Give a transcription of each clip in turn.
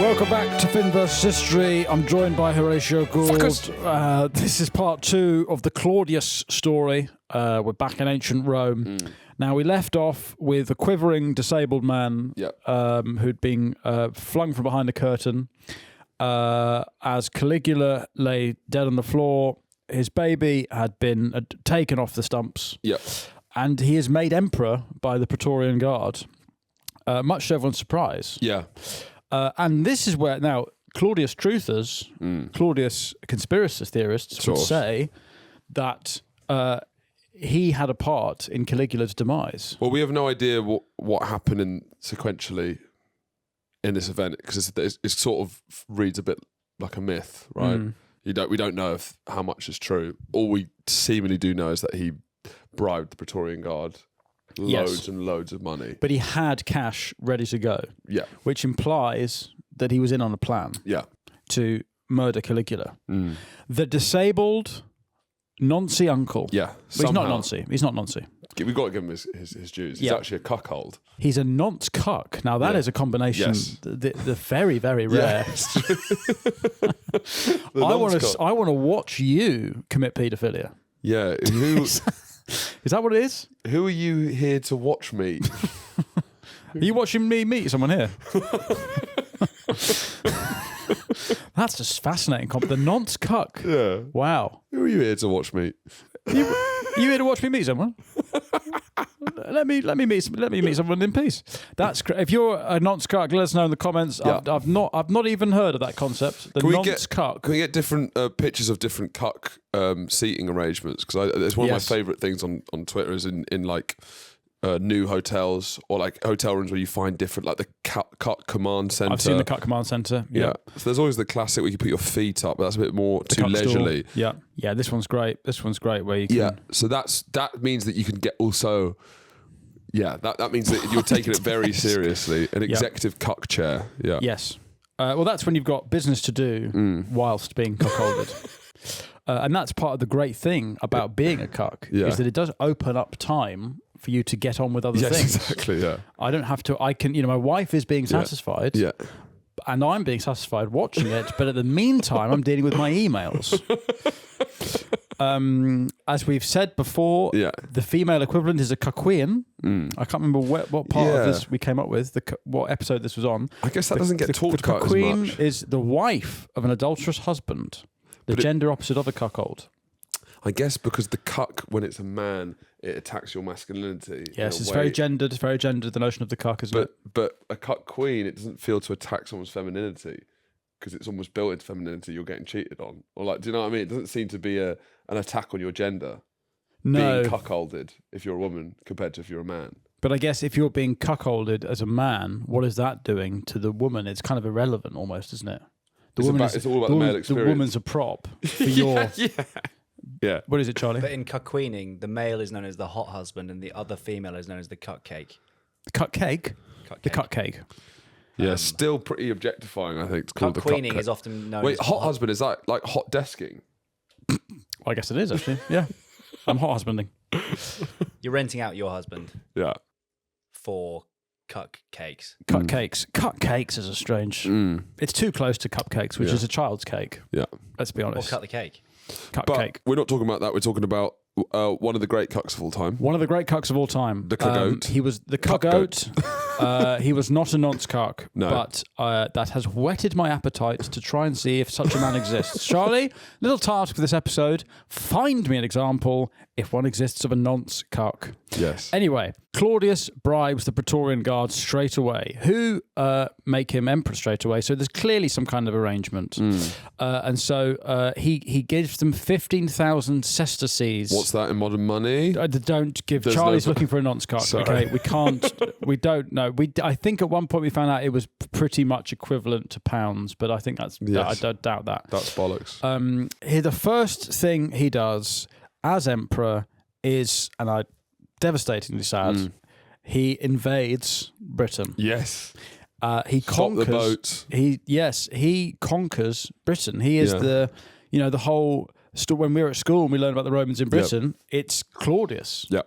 Welcome back to Finn vs. History. I'm joined by Horatio Gould. This is part 2 of the Claudius story. We're back in ancient Rome. Now, we left off with a quivering disabled man who'd been flung from behind a curtain as Caligula lay dead on the floor. His baby had been taken off the stumps. And he is made emperor by the Praetorian Guard, much to everyone's surprise. And this is where, now, Claudius truthers, Claudius conspiracy theorists would say that he had a part in Caligula's demise. Well, we have no idea what happened sequentially in this event, because it sort of reads a bit like a myth, right? We don't know how much is true. All we seemingly do know is that he bribed the Praetorian Guard loads and loads of money. But he had cash ready to go. Which implies that he was in on a plan to murder Caligula. The disabled Nonce uncle. But he's not Nonce. He's not Nonce. We've got to give him his dues. He's actually a cuckold. He's a Nonce Cuck. Now that is a combination, the very, very rare. I want to watch you commit paedophilia. Yeah. Is that what it is? Who are you here to watch me? Are you watching me meet someone here? That's just fascinating. The Nonce Cuck. Yeah. Wow. Who are you here to watch me? You here to watch me meet someone? Let me meet someone in peace. That's great. If you're a Nonce Cuck, let us know in the comments. I've not even heard of that concept. Nonce Cuck. Can we get different pictures of different cuck seating arrangements? Because it's one of my favourite things on Twitter is in like new hotels or like hotel rooms where you find different, like the Cuck Command Centre. I've seen the Cuck Command Centre. Yeah. So there's always the classic where you put your feet up, but that's a bit more too leisurely. Store. Yeah. This one's great. Where you can. Yeah. So that means that you can get also. Yeah, that means that you're taking it very seriously. An executive cuck chair. Yeah. Yes. Well, that's when you've got business to do whilst being cuckolded. And that's part of the great thing about being a cuck is that it does open up time for you to get on with other things. Exactly, yeah. I don't have to, my wife is being satisfied. Yeah. And I'm being satisfied watching it, but at the meantime, I'm dealing with my emails. As we've said before, the female equivalent is a cuckquean. I can't remember what part of this we came up with, what episode this was on. I guess that doesn't get talked about as much. The cuckquean is the wife of an adulterous husband, the gender opposite of a cuckold. I guess because the cuck, when it's a man, it attacks your masculinity. Yes, it's very gendered. It's very gendered, the notion of the cuck, isn't it? But a cuck queen, it doesn't feel to attack someone's femininity because it's almost built into femininity you're getting cheated on. Or like, do you know what I mean? It doesn't seem to be an attack on your gender. No. Being cuckolded if you're a woman compared to if you're a man. But I guess if you're being cuckolded as a man, what is that doing to the woman? It's kind of irrelevant almost, isn't it? It's all about the male experience. The woman's a prop for your... Yeah. What is it, Charlie? But in cuckweening, the male is known as the hot husband and the other female is known as the cupcake. The cupcake? The cupcake. Yeah, still pretty objectifying, I think, to call it the cuckweening is often known as... hot husband, is that like hot desking? Well, I guess it is, actually. Yeah. I'm hot husbanding. You're renting out your husband. Yeah. For cupcakes. Cupcakes. Cupcakes is a strange... It's too close to cupcakes, which is a child's cake. Yeah. Let's be honest. Or cut the cake. Cupcake. We're not talking about that. We're talking about one of the great cucks of all time. One of the great cucks of all time. The cuckoat. He was the cuckoat. He was not a nonce cuck, but that has whetted my appetite to try and see if such a man exists. Charlie, little task for this episode: find me an example, if one exists, of a nonce cuck. Yes. Anyway, Claudius bribes the Praetorian Guard straight away, who make him emperor straight away. So there's clearly some kind of arrangement. And so he gives them 15,000 sesterces. What's that in modern money? Don't give. Charlie's looking for a nonce cuck. Sorry. Okay, we can't. We don't know. I think at one point we found out it was pretty much equivalent to pounds, but I think I don't doubt that. That's bollocks. The first thing he does as emperor is, and I devastatingly sad, he invades Britain. Yes. He conquers the boat. He conquers Britain. He is the whole when we were at school and we learned about the Romans in Britain, it's Claudius. Yeah.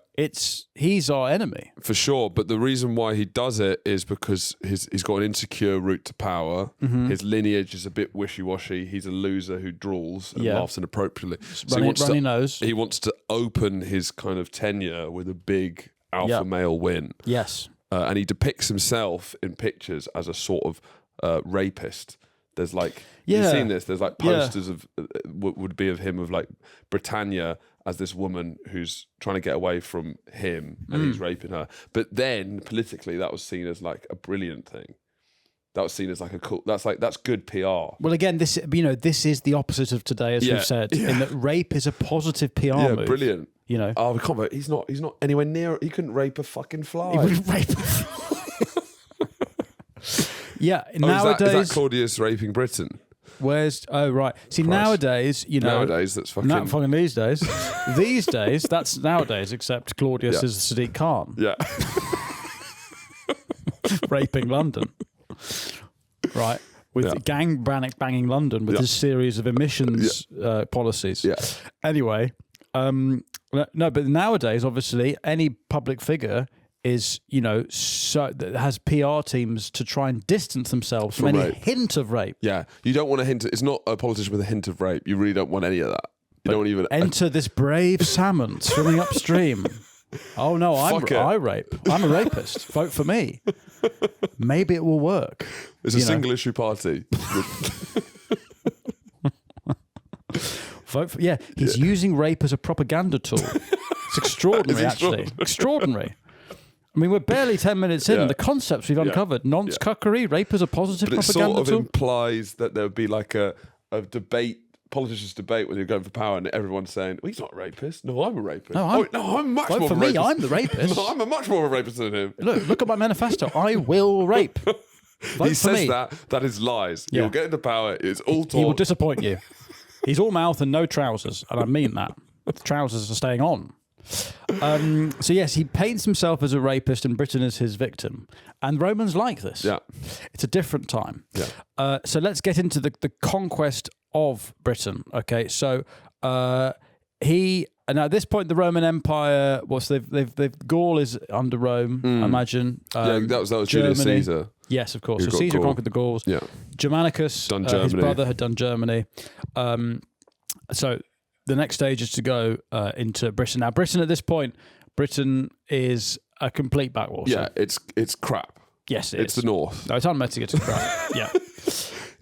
He's our enemy. For sure, but the reason why he does it is because he's got an insecure route to power. His lineage is a bit wishy-washy. He's a loser who drools and laughs inappropriately. So Runny nose. He wants to open his kind of tenure with a big alpha male win. Yes. And he depicts himself in pictures as a sort of rapist. There's like, you've seen this, there's like posters of, would be of him of like Britannia as this woman who's trying to get away from him and he's raping her. But then politically that was seen as like a brilliant thing. That was seen as like a cool, that's good PR. Well, again, this is the opposite of today, as we've said, in that rape is a positive PR move. Brilliant. You know, we can't vote. He's not anywhere near. He couldn't rape a fucking fly. He would rape. Yeah, nowadays is that Claudius raping Britain? Right? See, Christ. Nowadays, nowadays that's fucking not fucking these days. These days, that's nowadays. Except Claudius is Sadiq Khan. Yeah, raping London. Right. With gang banging London with his series of emissions policies. Yeah. Anyway, no, but nowadays, obviously, any public figure is, that has PR teams to try and distance themselves from any rape. hint of rape. Yeah, you don't want a hint. It's not a politician with a hint of rape. You really don't want any of that. You don't even enter this brave salmon swimming upstream. Oh no, I rape. I'm a rapist. Vote for me. Maybe it will work. It's a single issue party. Vote for He's using rape as a propaganda tool. It's extraordinary, actually. Extraordinary. I mean, we're barely 10 minutes in, and the concepts we've uncovered: nonce cuckery, rape as a positive propaganda tool. It sort of tool. implies that there would be like a debate. Politicians debate when they're going for power, and everyone's saying, "Well, he's not a rapist. No, I'm a rapist. No, I'm much vote more for of a me. rapist. I'm the rapist. No, I'm much more of a rapist than him." Look at my manifesto. I will rape. Vote He for says me. that is lies. Yeah. He'll get into power. It's all talk. He will disappoint you. He's all mouth and no trousers, and I mean that. The trousers are staying on. So yes, he paints himself as a rapist and Britain as his victim. And Romans like this. Yeah. It's a different time. Yeah. So let's get into the conquest of Britain. Okay, so and at this point the Roman Empire they've Gaul is under Rome, I imagine. That was Germany. Julius Caesar. Yes, of course. Who So got Caesar Gaul. conquered the Gauls. Yeah. Germanicus, Done his Germany. brother, had done Germany. So the next stage is to go into Britain. Now, Britain at this point, is a complete backwater. Yeah, it's crap. Yes, It's the north. No, it's unmeant it's crap. Yeah.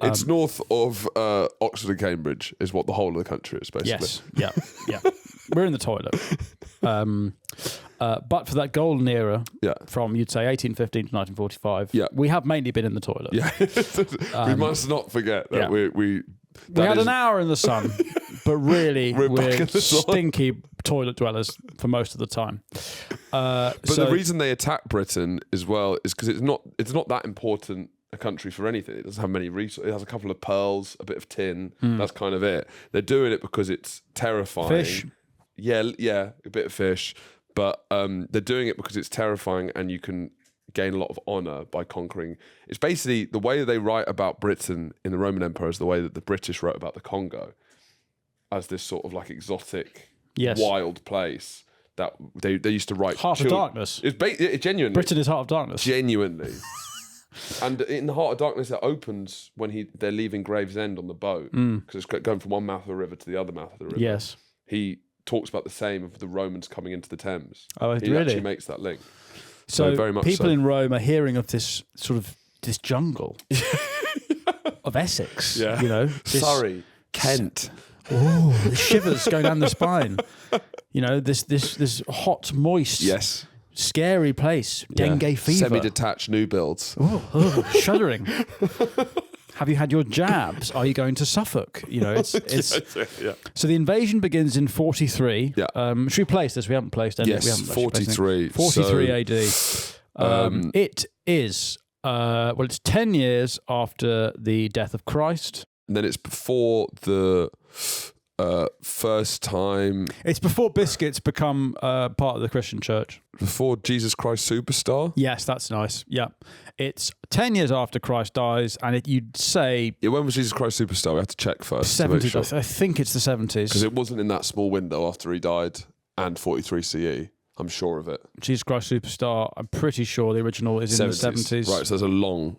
It's north of Oxford and Cambridge is what the whole of the country is, basically. Yes. Yeah. We're in the toilet. But for that golden era, from, you'd say, 1815 to 1945, we have mainly been in the toilet. Yeah. We must not forget that we had an hour in the sun, but really we're sun. stinky toilet dwellers for most of the time. But the reason they attack Britain as well is because it's not that important a country for anything. It doesn't have many resources. It has a couple of pearls, a bit of tin. That's kind of it. They're doing it because it's terrifying. Fish. Yeah, a bit of fish. But they're doing it because it's terrifying and you can gain a lot of honor by conquering. It's basically the way they write about Britain in the Roman Empire is the way that the British wrote about the Congo as this sort of like exotic, wild place that they used to write. Heart of Darkness. It's genuinely. Britain is Heart of Darkness. Genuinely. And in the Heart of Darkness, it opens when they're leaving Gravesend on the boat because it's going from one mouth of the river to the other mouth of the river. Yes. He talks about the same of the Romans coming into the Thames. Oh, he really? actually makes that link. So very much people so. in Rome are hearing of this sort of this jungle of Essex. Yeah. Surrey, Kent. Oh, the shivers going down the spine. This hot, moist, scary place. Dengue fever. Semi-detached new builds. Oh, shuddering. Have you had your jabs? Are you going to Suffolk? It's. So the invasion begins in 43. Yeah. Should we place this? We haven't placed any. Yes, we haven't 43. 43 AD. It is. It's 10 years after the death of Christ. And then it's before the First time It's before biscuits become part of the Christian church. before Jesus Christ Superstar. Yes, that's nice. Yeah. It's 10 years after Christ dies, and you'd say Yeah, when was Jesus Christ Superstar? We have to check first. to make 70s. sure. I think it's the 70s. Because it wasn't in that small window after he died and 43 CE. I'm sure of it. Jesus Christ Superstar, I'm pretty sure the original is in the 70s. Right, so there's a long,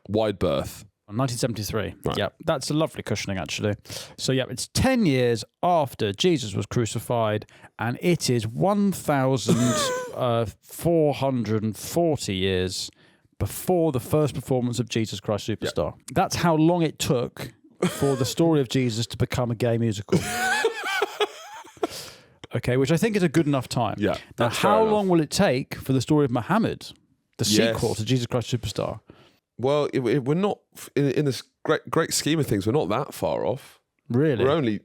wide berth. 1973. Right. Yeah, that's a lovely cushioning, actually. So, yeah, it's 10 years after Jesus was crucified, and it is 1,440 years before the first performance of Jesus Christ Superstar. That's how long it took for the story of Jesus to become a gay musical. Okay, which I think is a good enough time. Yeah. Now, that's fair how enough. long will it take for the story of Mohammed, the sequel to Jesus Christ Superstar? Well, we're not, in this great scheme of things, we're not that far off. Really? We're only,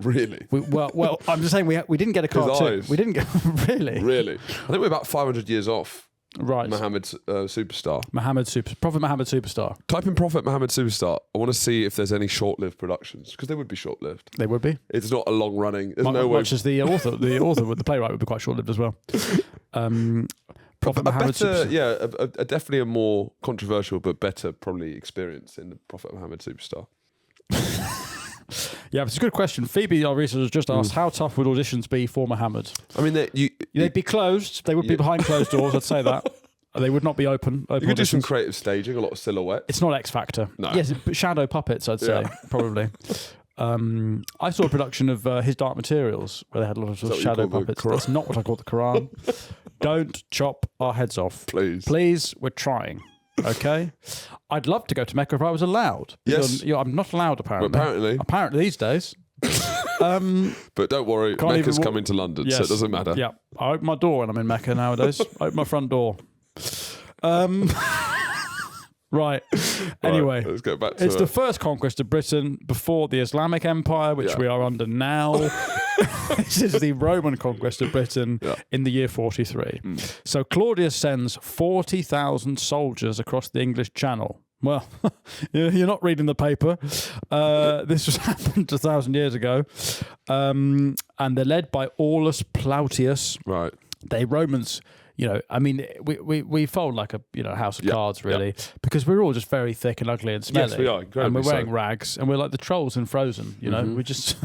really. Well, I'm just saying we didn't get a cartoon. eyes. We didn't get really. Really. I think we're about 500 years off Right. Mohammed's Superstar. Prophet Mohammed Superstar. Type in Prophet Mohammed Superstar. I want to see if there's any short-lived productions, because they would be short-lived. They would be. It's not a long-running. There's no way. Much as the author, the playwright would be quite short-lived as well. Prophet Mohammed Superstar. Definitely a more controversial but better probably experience in the Prophet Mohammed Superstar. Yeah, it's a good question. Phoebe, our researcher, just asked, how tough would auditions be for Mohammed? I mean, They'd be closed. They would be behind closed doors, I'd say that. They would not be open you could do some auditions. creative staging, a lot of silhouette. It's not X Factor. No. Yes, but shadow puppets, I'd say, probably. I saw a production of His Dark Materials where they had a lot of, sort of shadow puppets. That's not what I call the Quran. Don't chop our heads off. Please, we're trying. Okay? I'd love to go to Mecca if I was allowed. Yes. I'm not allowed, apparently. Apparently these days. But don't worry, Mecca's coming to London, so it doesn't matter. Yeah, I open my door when I'm in Mecca nowadays. I open my front door. Right. Anyway, let's get back to it's the first conquest of Britain before the Islamic Empire, which we are under now. This is the Roman conquest of Britain in the year 43. So Claudius sends 40,000 soldiers across the English Channel. Well, you're not reading the paper. This was happened 1,000 years ago. And they're led by Aulus Plautius. Right. They Romans... I mean, we fold like a house of cards, really, because we're all just very thick and ugly and smelly. Yes, we are. And we're wearing so. rags, and we're like the trolls in Frozen. We're just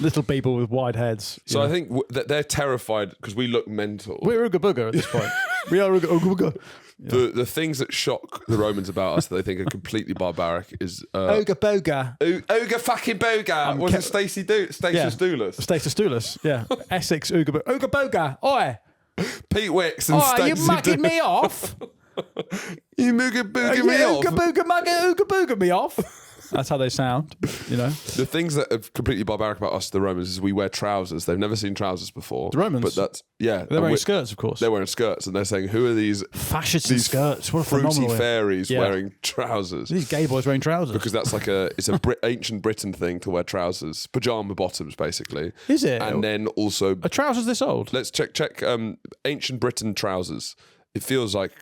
little people with wide heads. So I think that they're terrified because we look mental. We're Ooga Booga at this point. We are Ooga Booga. Yeah. The things that shock the Romans about us that they think are completely barbaric is Ooga Booga. Ooga fucking Booga. Was it Stasis Doulis? Stasis Doulis. Yeah. Essex Ooga Booga. Ooga Booga. Oi. Pete Wicks and Stacey. You mugging me off? You Ooga Booga me off? Ooga Booga me off. That's how they sound, The things that are completely barbaric about us, the Romans, is we wear trousers. They've never seen trousers before. The Romans? But that's, They're wearing skirts, of course. They're wearing skirts, and they're saying, who are these... Fascists in skirts. What a fruity phenomenal... fairies wearing trousers. These gay boys wearing trousers. Because that's like it's ancient Britain thing to wear trousers. Pyjama bottoms, basically. Is it? And then also... Are trousers this old? Let's check ancient Britain trousers. It feels like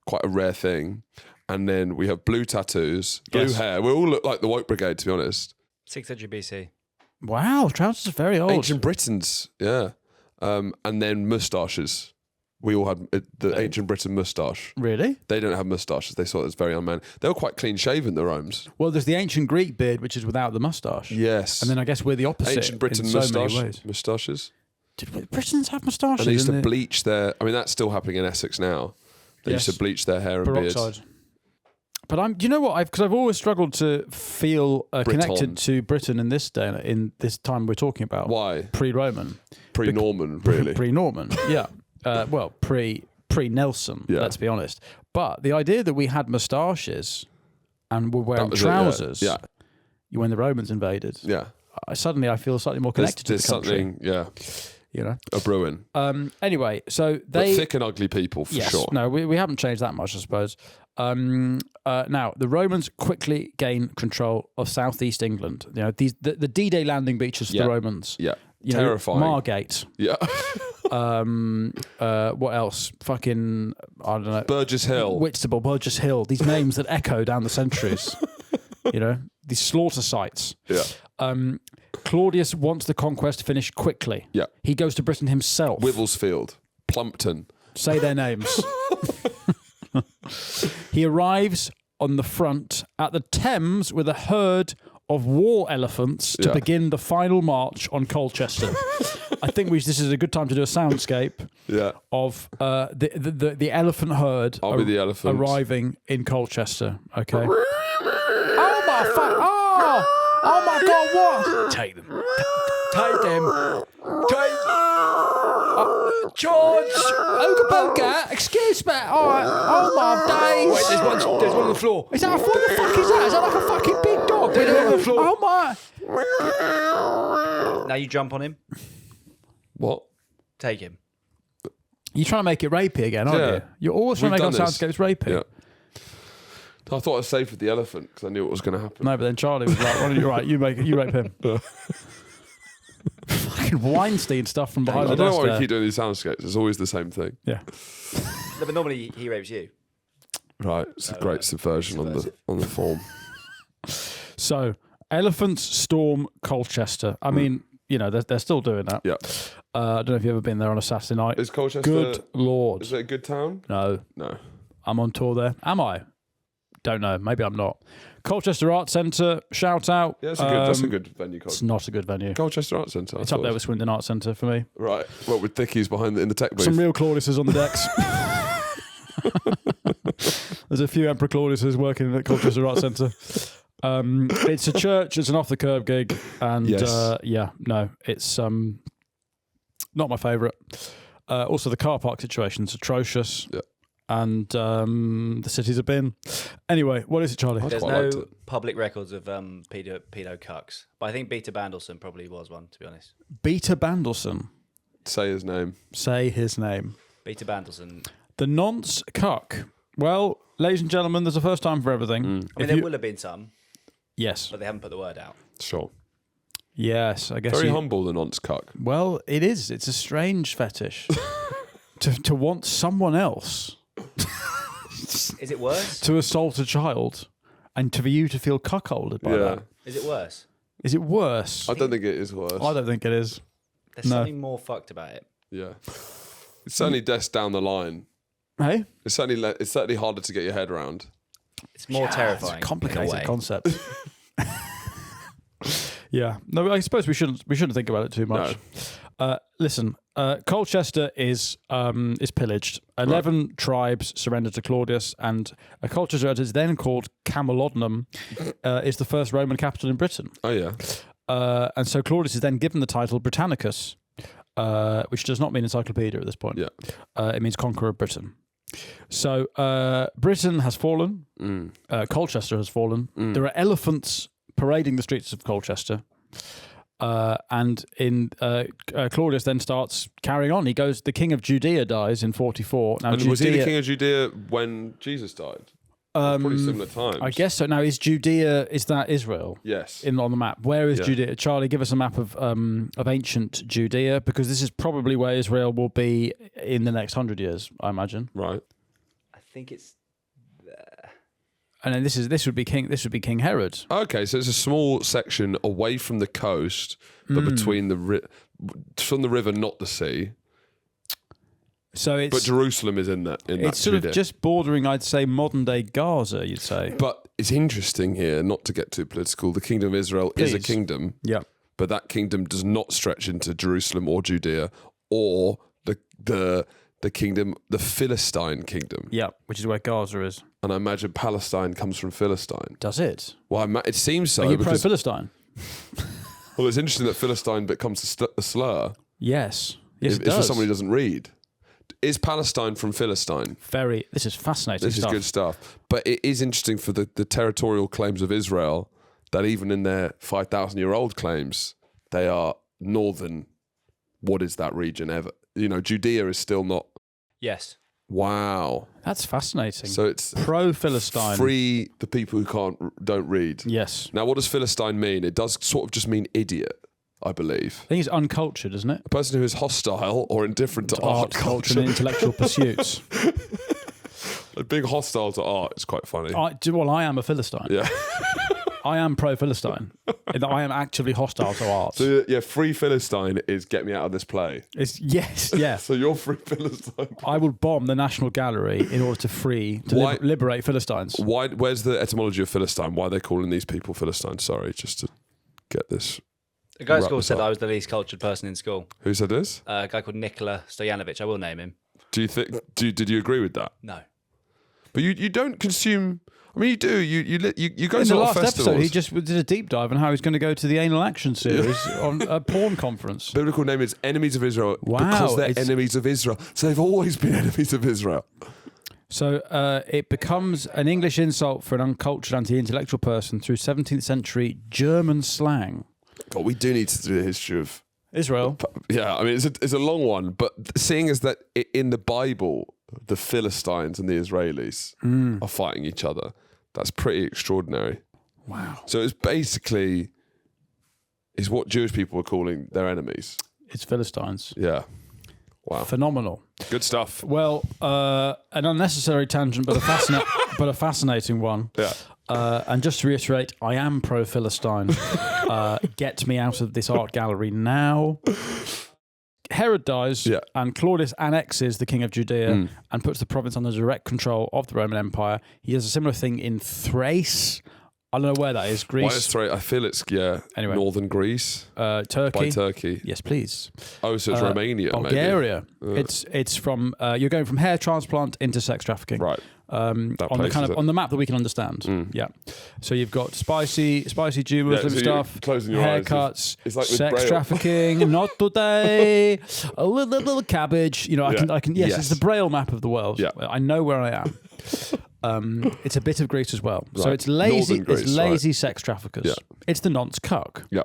quite a rare thing. And then we have blue tattoos, blue hair. We all look like the Woke Brigade, to be honest. 600 BC. Wow, trousers are very old. Ancient Britons, yeah. And then moustaches. We all had the ancient Britain moustache. Really? They don't have moustaches. They thought it was very unmanly. They were quite clean shaven, the Romans. Well, there's the ancient Greek beard, which is without the moustache. Yes. And then I guess we're the opposite. Ancient Britain in so many ways. moustaches. Did Britons have moustaches? And they used to bleach their... I mean, that's still happening in Essex now. They used to bleach their hair and beards. But do you know what? Because I've always struggled to feel connected to Britain in this day, in this time we're talking about. Why? Pre-Roman, pre-Norman, really. Pre-Norman, yeah. Pre-Nelson. Let's be honest. But the idea that we had moustaches and were wearing trousers, when the Romans invaded, suddenly I feel slightly more connected to the country. Something, a brewing. Anyway, so but thick and ugly people for sure. No, we haven't changed that much, I suppose. Now, the Romans quickly gain control of southeast England. The D-Day landing beaches for the Romans. Yeah, terrifying. Margate. Yeah. What else? Fucking, I don't know. Burgess Hill. Whitstable, Burgess Hill. These names that echo down the centuries. these slaughter sites. Yeah. Claudius wants the conquest finished quickly. Yeah. He goes to Britain himself. Wivelsfield, Plumpton. Say their names. He arrives on the front at the Thames with a herd of war elephants to begin the final march on Colchester. I think this is a good time to do a soundscape of the elephant herd I'll be the elephant. arriving in Colchester. Okay. Oh my fuck! Oh my God! What? Take them. Take them. George! Ooga booga! Excuse me! Alright. Oh my days! Wait, there's one on the floor. Is that what the fuck is that? Is that like a fucking big dog? There's one on the floor. Oh my! Now you jump on him. What? Take him. You're trying to make it rapey again, aren't you? You're always trying to make our soundscapes rapey. Yeah. I thought I was safe with the elephant because I knew what was going to happen. No, but then Charlie was like, "Why don't you you rape him." Fucking Weinstein stuff from behind the I don't desk know why we there. keep doing these soundscapes. It's always the same thing. Yeah. No, but normally he rapes you. Right. It's a great subversion on the form. So, elephants storm Colchester. I mean, you know, they're still doing that. Yeah. I don't know if you've ever been there on a Saturday night. Is Colchester... Good Lord. Is it a good town? No. No. I'm on tour there. Am I? Don't know. Maybe I'm not. Colchester Arts Centre, shout out. Yeah, that's a good venue. It's not a good venue. Colchester Arts Centre. It's up there with Swindon Arts Centre for me. Right. Well, with Thickies in the tech booth. Some real Claudiuses on the decks. There's a few Emperor Claudiuses working at Colchester Arts Centre. It's a church. It's an off-the-curb gig. And it's not my favourite. Also, the car park situation's atrocious. Yeah. And the city's a bin. Anyway, what is it, Charlie? There's quite no liked it. public records of pedo cucks, but I think Beta Bandelson probably was one, to be honest. Beta Bandelson. Say his name. Say his name. Beta Bandelson. The Nonce Cuck. Well, ladies and gentlemen, there's a first time for everything. I mean, there will have been some, Yes. but they haven't put the word out. Sure. Yes, I guess. Very humble, the Nonce Cuck. Well, it is. It's a strange fetish to want someone else Is it worse? to assault a child and for you to feel cuckolded by that. Is it worse? Is it worse? I don't think it is worse. I don't think it is. There's No. something more fucked about it. Yeah. It's certainly desk down the line. Hey? It's certainly harder to get your head around. It's more terrifying. It's a complicated in a way. concept. Yeah. No, I suppose we shouldn't think about it too much. Listen, Colchester is pillaged. 11 tribes surrendered to Claudius, and Colchester, as it's then called Camalodunum, is the first Roman capital in Britain. Oh, yeah. And so Claudius is then given the title Britannicus, which does not mean encyclopedia at this point. Yeah. It means conqueror of Britain. So Britain has fallen. Colchester has fallen. There are elephants parading the streets of Colchester. And Claudius then starts carrying on. He goes, the king of Judea dies in 44. Now, And was he the king of Judea when Jesus died? Pretty similar times. I guess so. Now, is that Israel? Yes. On the map. Where is Judea? Charlie, give us a map of ancient Judea, because this is probably where Israel will be in the next 100 years, I imagine. Right. I think it's there. And then this would be King Herod. Okay, so it's a small section away from the coast, but between from the river, not the sea. So But Jerusalem is in that. It's sort Judea. of just bordering, I'd say, modern day Gaza. You'd say. But it's interesting here, not to get too political. The kingdom of Israel is a Please. kingdom. Yeah. But that kingdom does not stretch into Jerusalem or Judea or the kingdom, the Philistine kingdom. Yeah, which is where Gaza is. And I imagine Palestine comes from Philistine. Does it? Well, it seems so. Are you because, pro-Philistine? well, it's interesting that Philistine becomes a slur. Yes. It's it does. for somebody who doesn't read. Is Palestine from Philistine? This is fascinating This stuff. is good stuff. But it is interesting for the territorial claims of Israel that even in their 5,000-year-old claims, they are northern. What is that region ever? Judea is still not. Yes. Wow. That's fascinating. So it's pro-Philistine. free the people who don't read. Yes. Now, what does Philistine mean? It does sort of just mean idiot, I believe. I think it's uncultured, isn't it? A person who is hostile or indifferent to Art, culture, and intellectual pursuits. Being hostile to art is quite funny. I am a Philistine. Yeah. I am pro-Philistine. I am actively hostile to art. So yeah, free Philistine is get me out of this play. It's yes, yeah. So you're free Philistine. I will bomb the National Gallery in order to liberate Philistines. Why? Where's the etymology of Philistine? Why are they calling these people Philistines? Sorry, just to get this. A guy at school said I was the least cultured person in school. Who said this? A guy called Nikola Stojanovic. I will name him. Do you think? Did you agree with that? No. But you don't consume. I mean, you do. You go In to the a lot last of festivals. episode, he just did a deep dive on how he's going to go to the Anal Action series on a porn conference. Biblical name is enemies of Israel Wow, because they're enemies of Israel. So they've always been enemies of Israel. So it becomes an English insult for an uncultured, anti-intellectual person through 17th century German slang. God, we do need to do a history of Israel. Yeah, I mean, it's a long one, but seeing as that in the Bible, the Philistines and the Israelis are fighting each other, that's pretty extraordinary. Wow. So it's basically is what Jewish people are calling their enemies. It's Philistines. Yeah. Wow. Phenomenal. Good stuff. Well, an unnecessary tangent, but a fascinating one. Yeah. And just to reiterate, I am pro-Philistine. Get me out of this art gallery now. Herod dies, and Claudius annexes the king of Judea and puts the province under direct control of the Roman Empire. He does a similar thing in Thrace. I don't know where that is. Greece. Why is Thrace? I feel it's Anyway. northern Greece. Turkey. By Turkey. Yes, please. Oh, so it's Romania, Bulgaria. Maybe. It's from you're going from hair transplant into sex trafficking. Right. On the map that we can understand. Yeah. So you've got spicy Jew Muslim stuff, closing your haircuts, it's like sex trafficking, not today, a little cabbage. You know, I can. Yes, it's the Braille map of the world. Yeah. I know where I am. It's a bit of Greece as well. Right. So it's lazy. Greece, it's lazy sex traffickers. Yeah. It's the Nonce Cuck. Yeah.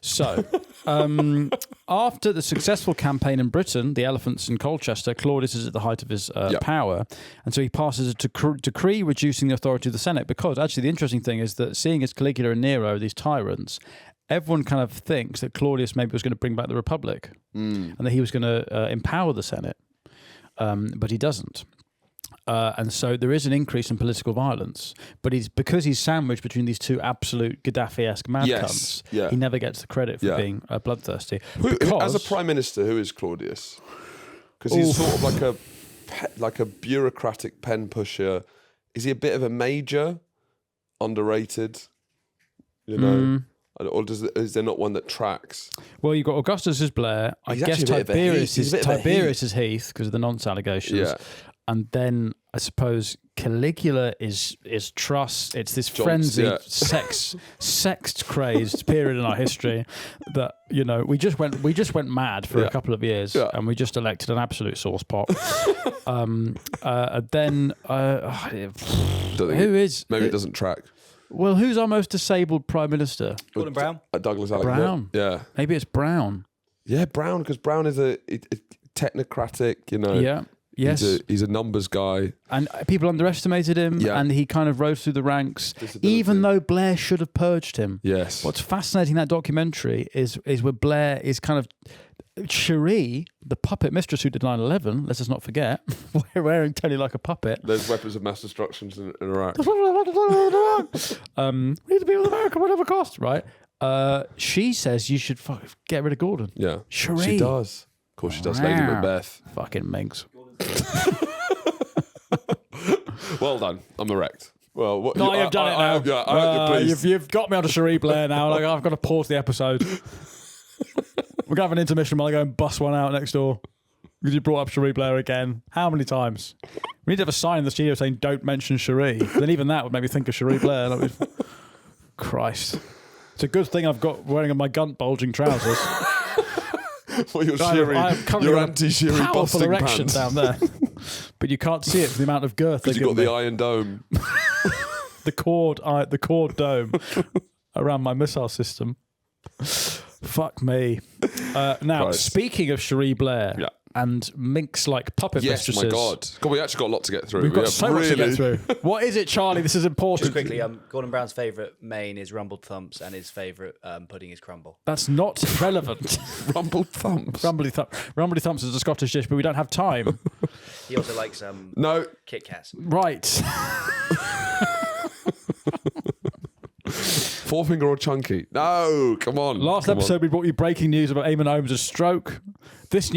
So, after the successful campaign in Britain, the elephants in Colchester, Claudius is at the height of his power, and so he passes a decree reducing the authority of the Senate. Because actually, the interesting thing is that seeing as Caligula and Nero, these tyrants, everyone kind of thinks that Claudius maybe was going to bring back the Republic, and that he was going to empower the Senate, but he doesn't. And so there is an increase in political violence, but because he's sandwiched between these two absolute Gaddafi-esque mad cunts, he never gets the credit for being bloodthirsty. As a prime minister, who is Claudius? Because he's sort of like a bureaucratic pen pusher. Is he a bit of a major? Underrated? You know? Or is there not one that tracks? Well, you've got Augustus as Blair. I guess Tiberius is Heath because of the nonce allegations. Yeah. And then I suppose Caligula is Truss. It's this frenzied, sex crazed period in our history that we just went mad for a couple of years, and we just elected an absolute sauce pot. Then maybe it doesn't track. Well, who's our most disabled prime minister? Gordon Brown. Douglas Alexander. Brown. Yeah. Maybe it's Brown. Yeah, Brown, because Brown is a technocratic. Yeah. Yes. He's a numbers guy. And people underestimated him, and he kind of rose through the ranks, even though Blair should have purged him. Yes. What's fascinating in that documentary is where Blair is kind of... Cherie, the puppet mistress who did 9/11, let's just not forget, wearing Tony like a puppet. There's weapons of mass destruction in Iraq. We need to be with America at whatever cost, right? She says you should get rid of Gordon. Yeah. Cherie. She does. Of course she does, Lady Macbeth. Fucking Minx. Well done. I'm erect. Well, you've done it now. You've got me onto Cherie Blair now. I've got to pause the episode. We're going to have an intermission while I go and bust one out next door. Because you brought up Cherie Blair again. How many times? We need to have a sign in the studio saying, don't mention Cherie. Then even that would make me think of Cherie Blair. Christ. It's a good thing I've got wearing my gunt bulging trousers. Well, your anti-Cherie powerful busting erection pants. down there. But you can't see it for the amount of girth because you've got the Iron Dome. the cord dome around my missile system. Fuck me. Now, speaking of Cherie Blair and minx-like puppet mistresses. Yes, my God. We actually got a lot to get through. We've got so much to get through. What is it, Charlie? This is important. Just quickly, Gordon Brown's favourite main is rumbled thumps, and his favourite pudding is crumble. That's not relevant. Rumbled thumps. Rumbly thumps is a Scottish dish, but we don't have time. He also likes Kit Kats. Right. Forefinger or chunky? No, come on. Last come episode, on. we brought you breaking news about Eamon Holmes' stroke. This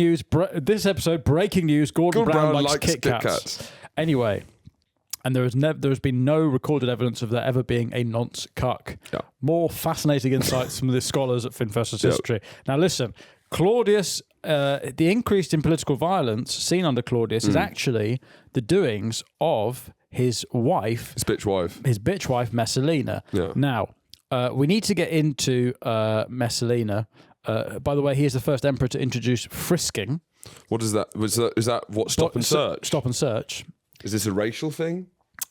episode, breaking news: Gordon Brown likes Kit Kats. Anyway, and there has been no recorded evidence of there ever being a Nonce Cuck. Yeah. More fascinating insights from the scholars at Finfest's history. Now, listen, Claudius. The increase in political violence seen under Claudius is actually the doings of his wife, His bitch wife, Messalina. Yeah. Now, we need to get into Messalina. By the way, he is the first emperor to introduce frisking. What is that? Is that what stop and search? Stop and search. Is this a racial thing?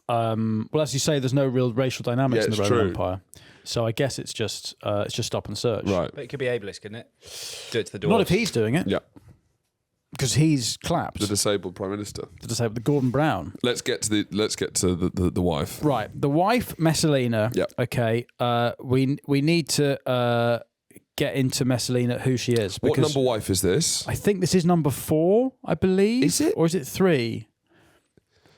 Well, as you say, there's no real racial dynamics in the it's Roman true. Empire. So I guess it's just stop and search. Right. But it could be ableist, couldn't it? Do it to the door. Not if he's doing it. Yeah. Because he's clapped. The disabled prime minister. The Gordon Brown. Let's get to the wife. Right, the wife Messalina. Yeah. Okay. We need to get into Messalina, who she is. What because number wife is this? I think this is number 4, I believe. Is it? Or is it 3?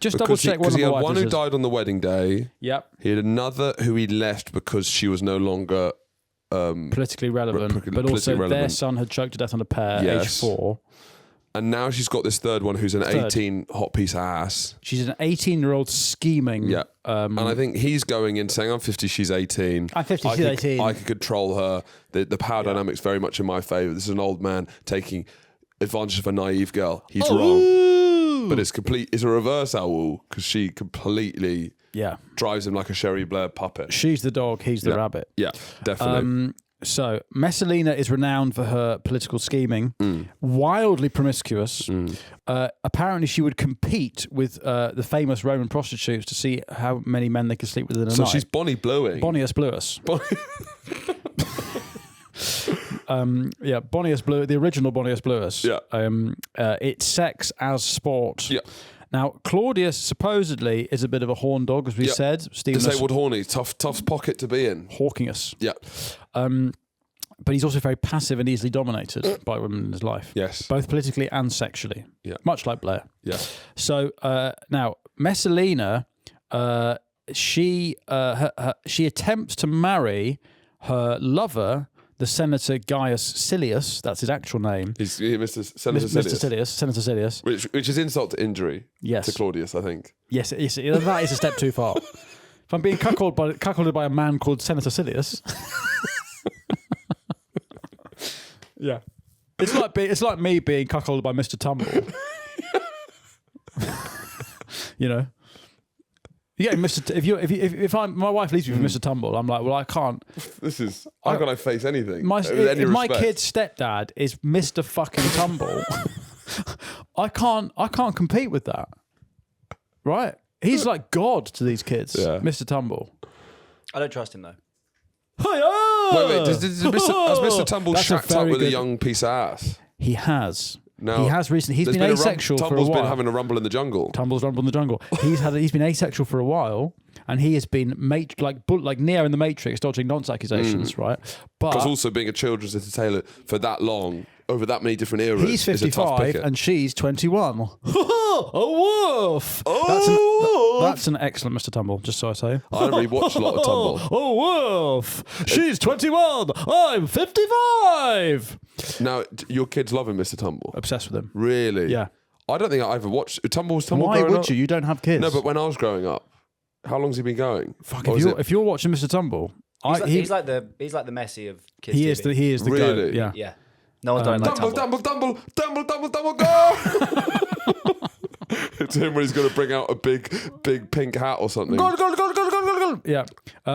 Just double Because check he what had number wife one this who is. died on the wedding day. Yep. He had another who he left because she was no longer. Politically relevant, but politically also their relevant. son had choked to death on a pear, age Yes. 4. And now she's got this third one who's an Third. 18 hot piece of ass. She's an 18-year-old scheming. Yeah. And I think he's going in saying, I'm 50, she's 18. I'm 50, I she's could, 18. I could control her. The power dynamic's very much in my favour. This is an old man taking advantage of a naive girl. He's wrong. But it's a reverse owl because she completely drives him like a Sherry Blair puppet. She's the dog, he's the rabbit. Yeah, definitely. So Messalina is renowned for her political scheming, wildly promiscuous. Apparently, she would compete with the famous Roman prostitutes to see how many men they could sleep with in a night. So she's Bonnie Bluing. Bonnius Blues. Bonnius Blues, the original Bonnius Blues. Yeah. It's sex as sport. Yeah. Now, Claudius supposedly is a bit of a horn dog, as we said. Stephen Disabled horny, tough pocket to be in. Hawkingus. Yeah. But he's also very passive and easily dominated by women in his life. Yes. Both politically and sexually. Yeah. Much like Blair. Yeah. So now, Messalina, she attempts to marry her lover, the Senator Gaius Silius. That's his actual name. He's Mr. Senator Senator Silius. Which is insult to injury Yes. to Claudius, I think. Yes, that is a step too far. If I'm being cuckolded by a man called Senator Silius. Yeah. It's like me being cuckolded by Mr. Tumble. You know? Yeah, if my wife leaves me for Mr. Tumble, I'm like, well, I can't. I've got to face anything. If my kid's stepdad is Mr. fucking Tumble, I can't compete with that. Right? He's like God to these kids, Mr. Tumble. I don't trust him though. Wait, has Mr. Tumble shacked up with a young piece of ass? He has. No, he has recently. He's been asexual for a while. Tumble's been having a rumble in the jungle. Tumble's rumble in the jungle. He's been asexual for a while, and he has been like Neo in the Matrix, dodging nonce accusations, right? But Because also being a children's entertainer for that long, over that many different eras, he's is a tough 55 picket. and she's 21. A wolf! That's an excellent Mr. Tumble, just so I say. I don't really watch a lot of Tumble. A wolf! She's 21! I'm 55! Now, your kids love him, Mr. Tumble. Obsessed with him. Really? Yeah. I don't think I ever watched Tumble. Why growing would up? you? You don't have kids. No, but when I was growing up, how long's he been going? Fuck, Or if you're watching Mr. Tumble, He's like the Messi of kids. he TV. is the Really? goat. Yeah. Yeah. No one don't like Tumble. Tumble, go! It's him when he's going to bring out a big pink hat or something. Goal. Yeah.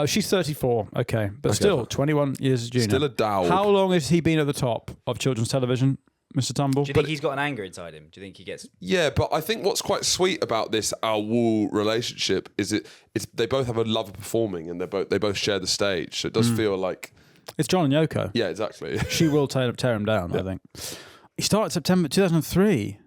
She's 34, okay. But still, 21 years junior. Still a dowd. How long has he been at the top of children's television, Mr. Tumble? Do you think he's got an anger inside him? Do you think he gets... Yeah, but I think what's quite sweet about this Woo relationship is it's they both have a love of performing and they both share the stage. So it does feel like... It's John and Yoko. Yeah, exactly. She will tear him down, I think. He started September 2003.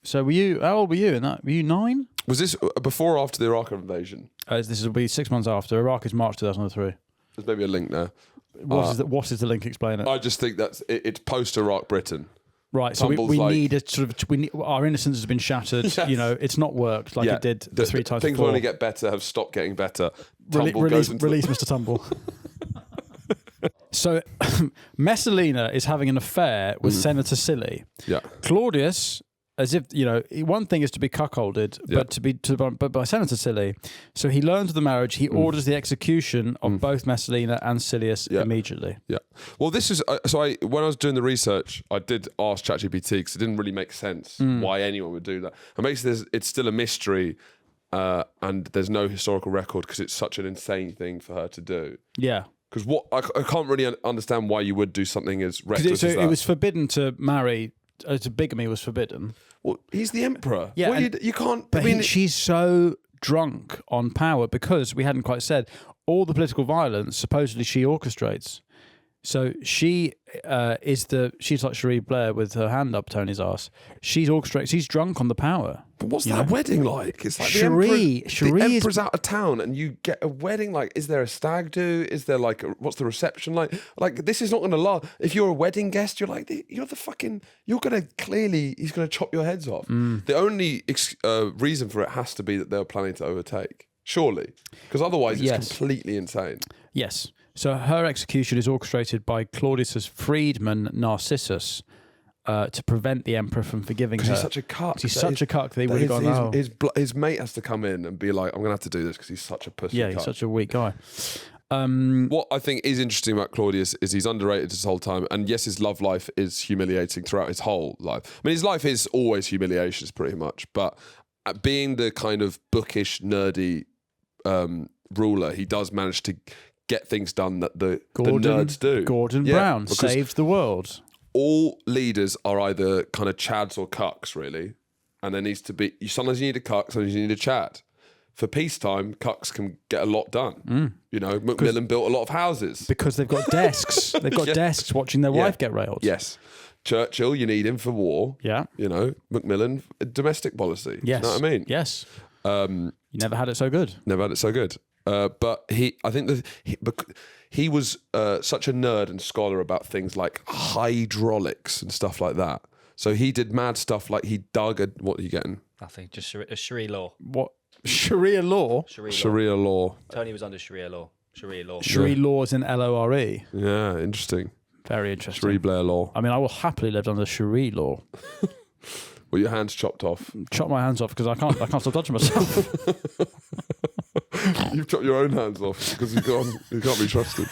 So how old were you in that? Were you 9? Was this before or after the Iraq invasion? This will be 6 months after. Iraq is March 2003. There's maybe a link there. What is the link? Explain it. I just think it's post-Iraq Britain. Right, so we need a sort of our innocence has been shattered. Yes. You know, it's not worked like it did the 3 times Things before. will only get better, have stopped getting better. Release Tumble goes into Mr. Tumble. So Messalina is having an affair with Senator Silly. Yeah. Claudius, as if, one thing is to be cuckolded, but by Senator Silly. So he learns of the marriage. He orders the execution of both Messalina and Silius immediately. Yeah. Well, this is when I was doing the research, I did ask ChatGPT because it didn't really make sense why anyone would do that. And basically, it's still a mystery, and there's no historical record because it's such an insane thing for her to do. Yeah. Because I can't really understand why you would do something as reckless as that. It was forbidden to marry. Bigamy was forbidden. Well, he's the emperor. Yeah, you can't. But she's so drunk on power because we hadn't quite said all the political violence. Supposedly, she orchestrates. So she's like Cherie Blair with her hand up Tony's ass. She's orchestrating. She's drunk on the power. But what's that wedding like? It's like Cherie the emperor's out of town and you get a wedding. Like, is there a stag do? Is there what's the reception like? Like, this is not going to last. If you're a wedding guest, you're like, he's going to chop your heads off. The only reason for it has to be that they're planning to overtake. Surely. Because otherwise it's completely insane. Yes. So her execution is orchestrated by Claudius's freedman Narcissus to prevent the emperor from forgiving her. Because he's such a cuck. He's such a cuck that he would have gone, his mate has to come in and be like, I'm going to have to do this because he's such a pussy cuck. He's such a weak guy. What I think is interesting about Claudius is he's underrated this whole time. And yes, his love life is humiliating throughout his whole life. I mean, his life is always humiliations pretty much. But being the kind of bookish, nerdy ruler, he does manage to get things done that the nerds do. Gordon Brown saved the world. All leaders are either kind of chads or cucks, really. And there needs to be, sometimes you need a cuck, sometimes you need a chad. For peacetime, cucks can get a lot done. Macmillan built a lot of houses. Because they've got desks. They've got desks watching their wife get railed. Yes. Churchill, you need him for war. Yeah. Macmillan, domestic policy. Yes. You know what I mean? Yes. You never had it so good. Never had it so good. But I think that he was such a nerd and scholar about things like hydraulics and stuff like that. So he did mad stuff like he dug a... What are you getting? Nothing, just a Sharia law. What? Sharia law? Sharia law. Tony was under Sharia law. Sharia law. Sharia law is in LORE. Yeah, interesting. Very interesting. Sharia Blair law. I mean, I will happily live under Sharia law. Well, your hands chopped off. Chop my hands off because I can't stop touching myself. You've chopped your own hands off because you can't be trusted.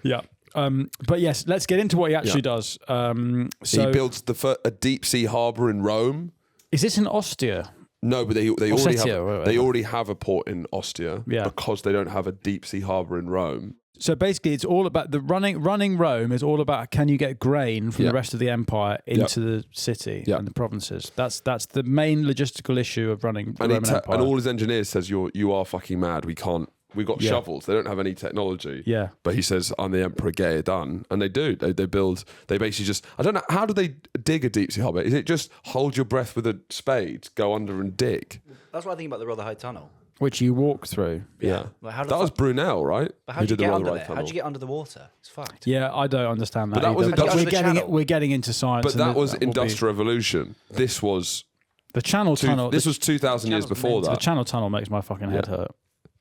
Yeah. But yes, let's get into what he actually does. So he builds a deep sea harbour in Rome. Is this in Ostia? No, but they already have a port in Ostia because they don't have a deep sea harbour in Rome. So basically, it's all about the running Rome is all about can you get grain from the rest of the empire into the city and the provinces. That's the main logistical issue of running the Roman Empire. And all his engineers says you are fucking mad. We've got shovels. They don't have any technology. Yeah. But he says, I'm the emperor, get it done. And they do. They basically just, I don't know, how do they dig a deep sea harbour? Is it just hold your breath with a spade, go under and dig? That's what I think about the Rotherhithe Tunnel. Which you walk through. Yeah. Like how that was Brunel, right? But how do you get under there? How do you get under the water? It's fucked. Yeah, I don't understand that. But that was we're getting into science. But that was Industrial Revolution. This was... The Channel Tunnel. This was 2,000 years before that. The Channel Tunnel makes my fucking head hurt.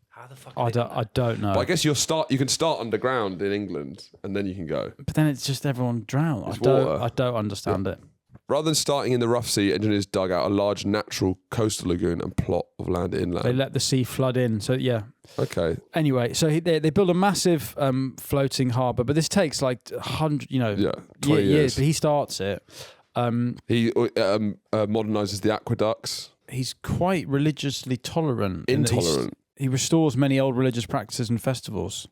How the fuck? I don't know. But I guess you can start underground in England and then you can go. But then it's just everyone drown. I don't understand it. Rather than starting in the rough sea, engineers dug out a large natural coastal lagoon and plot of land inland. They let the sea flood in. So yeah. Okay. Anyway, so they build a massive floating harbour, but this takes like 100, 20 years. But he starts it. He modernises the aqueducts. He's quite religiously tolerant. Intolerant. He restores many old religious practices and festivals,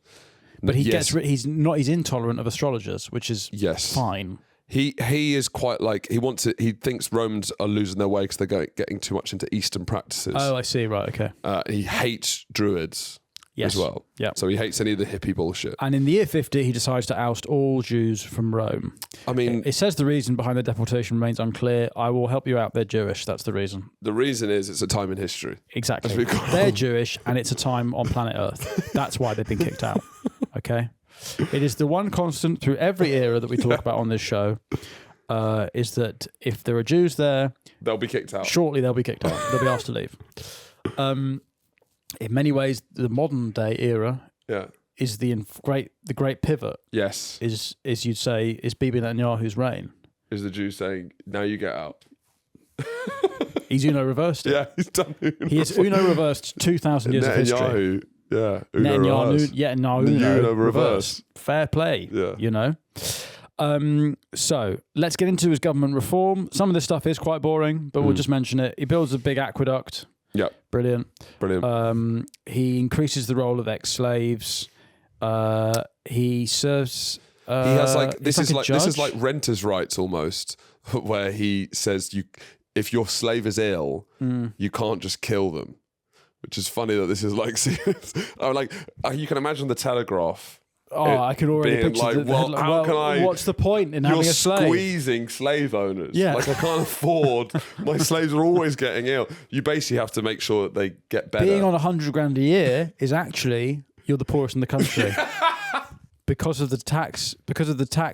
but he's intolerant of astrologers, which is fine. He is quite like he thinks Romans are losing their way because they're getting too much into Eastern practices. Oh, I see. Right. Okay. He hates Druids as well. Yeah. So he hates any of the hippie bullshit. And in the year 50, he decides to oust all Jews from Rome. I mean, it says the reason behind the deportation remains unclear. I will help you out. They're Jewish. That's the reason. The reason is it's a time in history. Exactly. They're Jewish, and it's a time on planet Earth. That's why they've been kicked out. Okay. It is the one constant through every era that we talk about on this show, is that if there are Jews there, they'll be kicked out. Shortly, they'll be kicked out. They'll be asked to leave. In many ways, the modern day era the great pivot. Yes. Is you'd say is Bibi Netanyahu's reign. Is the Jew saying, now you get out? He's Uno reversed it. Yeah, he's done Uno. He has Uno reversed 2,000 years of history. Yeah, Uno reverse. Fair play. Yeah. You know. So let's get into his government reform. Some of this stuff is quite boring, but we'll just mention it. He builds a big aqueduct. Yeah. Brilliant. He increases the role of ex-slaves. He serves. He has this is judge. like renters' rights almost, where he says if your slave is ill, you can't just kill them, which is funny that this is like serious. You can imagine the Telegraph. I can already picture what's the point in having a slave? You're squeezing slave owners. Yeah. Like, I can't afford, my slaves are always getting ill. You basically have to make sure that they get better. Being on $100,000 a year is actually, you're the poorest in the country. Because of the tax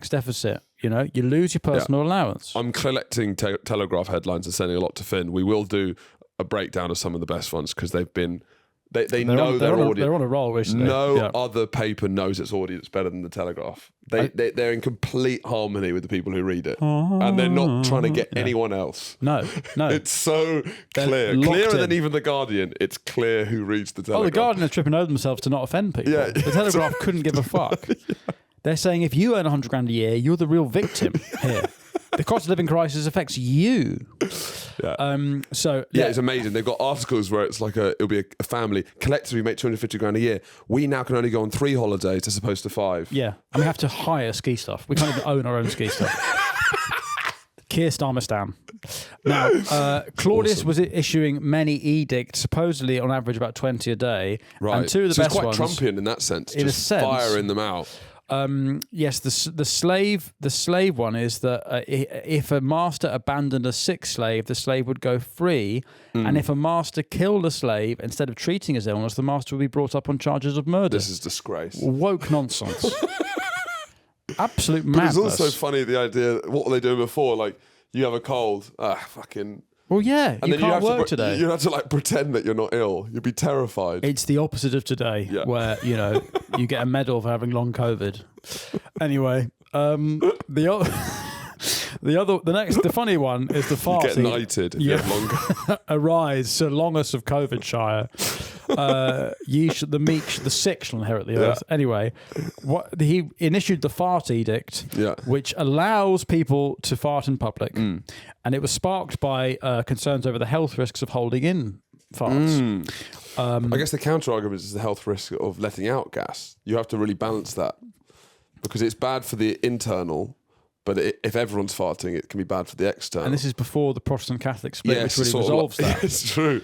deficit, you know, you lose your personal allowance. I'm collecting Telegraph headlines and sending a lot to Finn. We will do a breakdown of some of the best ones because they've been, they know their audience. They're on a roll recently. No other paper knows its audience better than the Telegraph. They're in complete harmony with the people who read it, and they're not trying to get anyone else. No. It's so clear, clearer than even the Guardian. It's clear who reads the Telegraph. Oh, the Guardian are tripping over themselves to not offend people. Yeah. The Telegraph couldn't give a fuck. They're saying if you earn $100,000 a year, you're the real victim here. The cost of living crisis affects you. Yeah. It's amazing. They've got articles where it's like it'll be a family collectively make $250,000 a year. We now can only go on 3 holidays as opposed to 5. Yeah, and we have to hire ski stuff. We can't even own our own ski stuff. Keir Starmer stan. Now, Claudius was issuing many edicts, supposedly on average about 20 a day. Right. And two of the best quite ones, Trumpian in that sense. In just a sense, firing them out. Yes, the slave one is that if a master abandoned a sick slave, the slave would go free, and if a master killed a slave, instead of treating his illness, the master would be brought up on charges of murder. This is disgrace. Woke nonsense. Absolute madness. But it's also funny the idea. What were they doing before? Like, you have a cold, fucking. Well, yeah, and you can't work today. You have to pretend that you're not ill. You'd be terrified. It's the opposite of today, where you get a medal for having long COVID. Anyway, the funny one is the farty. You get knighted if you have longer. Arise, Sir Longus of Covidshire. The sick shall inherit the earth. Anyway, he issued the fart edict, which allows people to fart in public, and it was sparked by concerns over the health risks of holding in farts. I guess the counter argument is the health risk of letting out gas. You have to really balance that because it's bad for the internal. But if everyone's farting, it can be bad for the external. And this is before the Protestant-Catholic split, which really resolves that. It's true.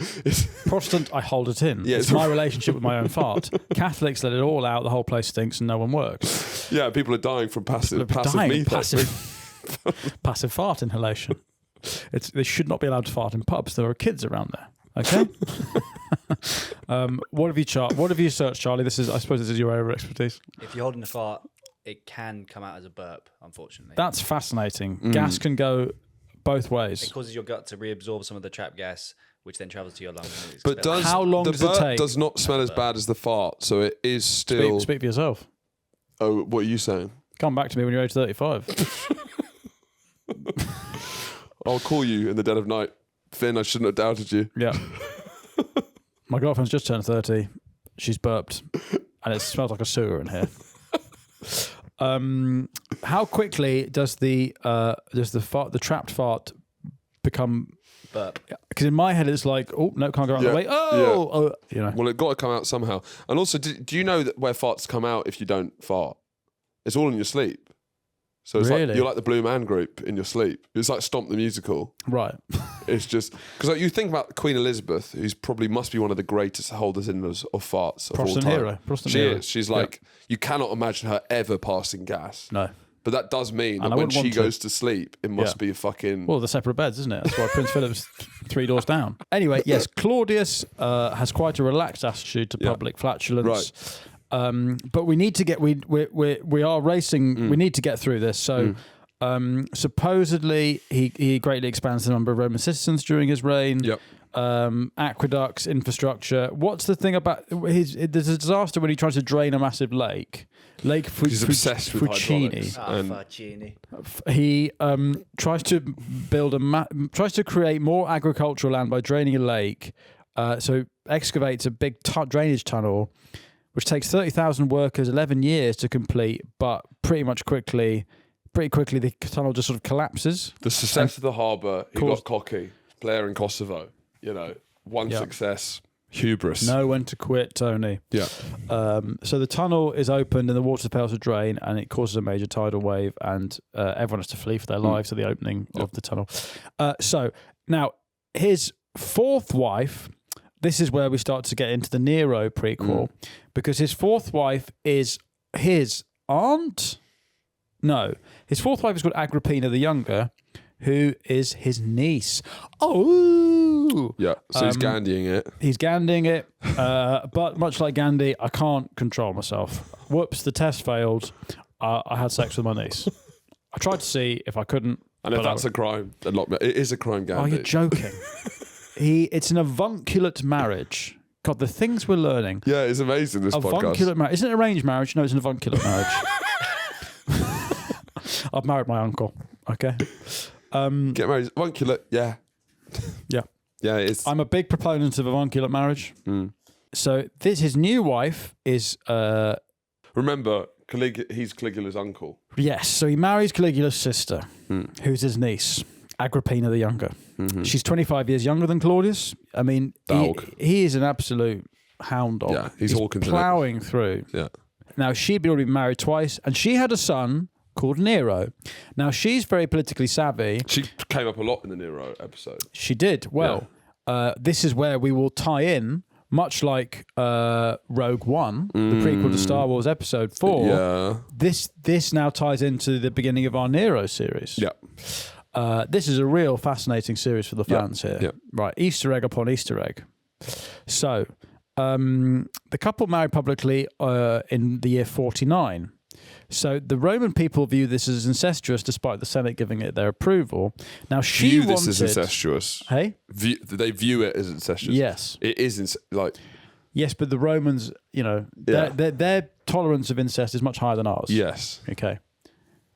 Protestant, I hold it in. Yeah, it's my relationship with my own fart. Catholics let it all out, the whole place stinks and no one works. Yeah, people are dying from passive methane. Passive fart inhalation. They should not be allowed to fart in pubs. There are kids around there. Okay? What have you searched, Charlie? I suppose this is your area of expertise. If you're holding a fart, it can come out as a burp, unfortunately. That's fascinating. Gas can go both ways. It causes your gut to reabsorb some of the trapped gas, which then travels to your lungs. But how long does it take? Does not smell as bad as the fart, so it is still... Speak for yourself. Oh, what are you saying? Come back to me when you're age 35. I'll call you in the dead of night. Finn, I shouldn't have doubted you. Yeah. My girlfriend's just turned 30. She's burped. And it smells like a sewer in here. How quickly does the trapped fart become burp? Because in my head it's like, oh no, can't go out the way. Well, it got to come out somehow. And also, do you know that where farts come out if you don't fart? It's all in your sleep. So it's like you're like the Blue Man Group in your sleep. It's like Stomp the Musical. Right. It's just because you think about Queen Elizabeth, who's probably must be one of the greatest holders in of farts of all time. Protestant she hero. is. She's like, you cannot imagine her ever passing gas. No. But that does mean that when she goes to sleep, it must be a fucking... Well, the separate beds, isn't it? That's why Prince Philip's 3 doors down. Anyway, yes, Claudius has quite a relaxed attitude to public flatulence. Right. But we need to get we are racing. We need to get through this. So supposedly he greatly expands the number of Roman citizens during his reign. Yep. aqueducts, infrastructure. What's the thing about there's a disaster when he tries to drain a massive lake. He's obsessed with hydraulics. Fuccini. He tries to tries to create more agricultural land by draining a lake. So excavates a big drainage tunnel, which takes 30,000 workers 11 years to complete, but pretty quickly the tunnel just sort of collapses. The success of the harbour, he got cocky. Player in Kosovo, success, hubris. Know when to quit, Tony. Yeah. So the tunnel is opened and the water fails to drain, and it causes a major tidal wave, and everyone has to flee for their lives at the opening of the tunnel. So now his fourth wife. This is where we start to get into the Nero prequel, because his fourth wife is his aunt. No, his fourth wife is called Agrippina the Younger, who is his niece. Oh! Yeah, so he's Gandhi-ing it. He's Gandhi-ing it, but much like Gandhi, I can't control myself. Whoops, the test failed. I had sex with my niece. I tried to see if I couldn't. And if that's a crime, then lock me. It is a crime, Gandhi. Oh, you're joking. It's an avunculate marriage. God, the things we're learning. Yeah, it's amazing, this podcast. Avunculate marriage. Isn't it arranged marriage? No, it's an avunculate marriage. I've married my uncle. Okay. Get married. Avunculate, yeah. Yeah. Yeah, it is. I'm a big proponent of avunculate marriage. So his new wife is... Remember, he's Caligula's uncle. Yes, so he marries Caligula's sister, who's his niece, Agrippina the Younger. She's 25 years younger than Claudius. I mean, he is an absolute hound dog. Yeah, he's plowing through. Yeah. Now, she'd already been married twice, and she had a son called Nero. Now, she's very politically savvy. She came up a lot in the Nero episode. She did. Well, this is where we will tie in, much like Rogue One, the prequel to Star Wars Episode 4. Yeah. This now ties into the beginning of our Nero series. Yeah. This is a real fascinating series for the fans here. Yeah. Right, Easter egg upon Easter egg. So, the couple married publicly in the year 49. So the Roman people view this as incestuous, despite the Senate giving it their approval. Now she view this as incestuous. Hey, they view it as incestuous. Yes, it is yes, but the Romans, their tolerance of incest is much higher than ours. Yes. Okay.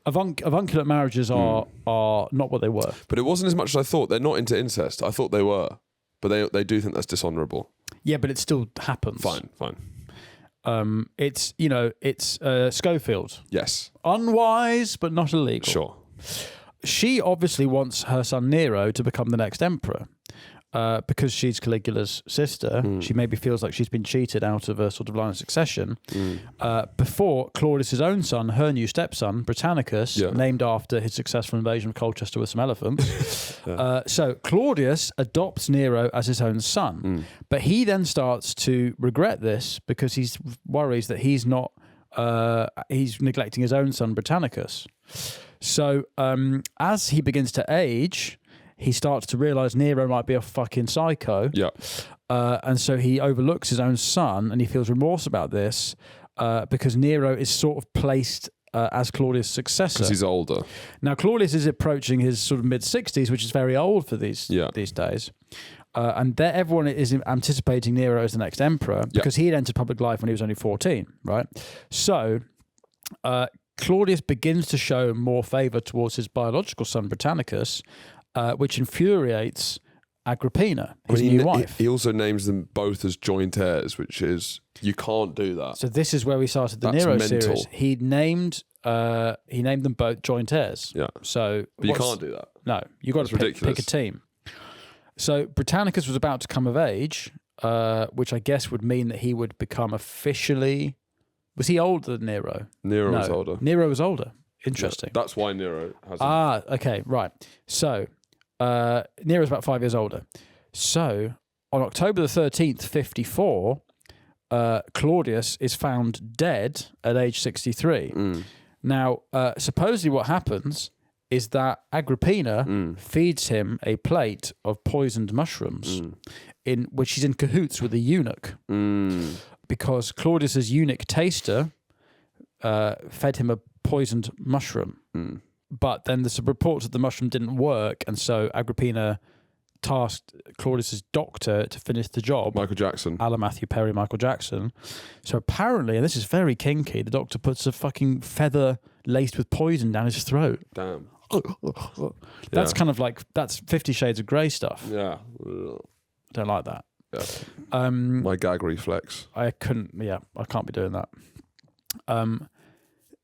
Avunculate marriages are not what they were. But it wasn't as much as I thought. They're not into incest. I thought they were, but they do think that's dishonourable. Yeah, but it still happens. Fine. It's Schofield. Yes. Unwise, but not illegal. Sure. She obviously wants her son Nero to become the next emperor. Because she's Caligula's sister, she maybe feels like she's been cheated out of a sort of line of succession. Before Claudius's own son, her new stepson, Britannicus, named after his successful invasion of Colchester with some elephants. So Claudius adopts Nero as his own son, but he then starts to regret this because he worries that he's neglecting his own son, Britannicus. So as he begins to age, he starts to realise Nero might be a fucking psycho. Yeah. And so he overlooks his own son, and he feels remorse about this because Nero is sort of placed as Claudius' successor. Because he's older. Now, Claudius is approaching his sort of mid-60s, which is very old for these days. And everyone is anticipating Nero as the next emperor because he had entered public life when he was only 14, right? So Claudius begins to show more favour towards his biological son, Britannicus, which infuriates Agrippina, his new wife. He also names them both as joint heirs, which is, you can't do that. So this is where we started the Nero series. He named them both joint heirs. Yeah. So, but you can't do that. No, you got to pick a team. So Britannicus was about to come of age, which I guess would mean that he would become officially. Was he older than Nero? Nero was older. Nero was older. Interesting. Yeah, that's why Nero has. Okay, right. So Nero's about 5 years older. So on October the 13th, 54, Claudius is found dead at age 63. Now, supposedly what happens is that Agrippina feeds him a plate of poisoned mushrooms, in which she's in cahoots with a eunuch, because Claudius's eunuch taster fed him a poisoned mushroom. But then there's reports that the mushroom didn't work, and so Agrippina tasked Claudius's doctor to finish the job. Michael Jackson. A la Matthew Perry, Michael Jackson. So apparently, and this is very kinky, the doctor puts a fucking feather laced with poison down his throat. Damn. That's kind of like, that's 50 Shades of Grey stuff. Yeah. Don't like that. Yeah. My gag reflex. I can't be doing that.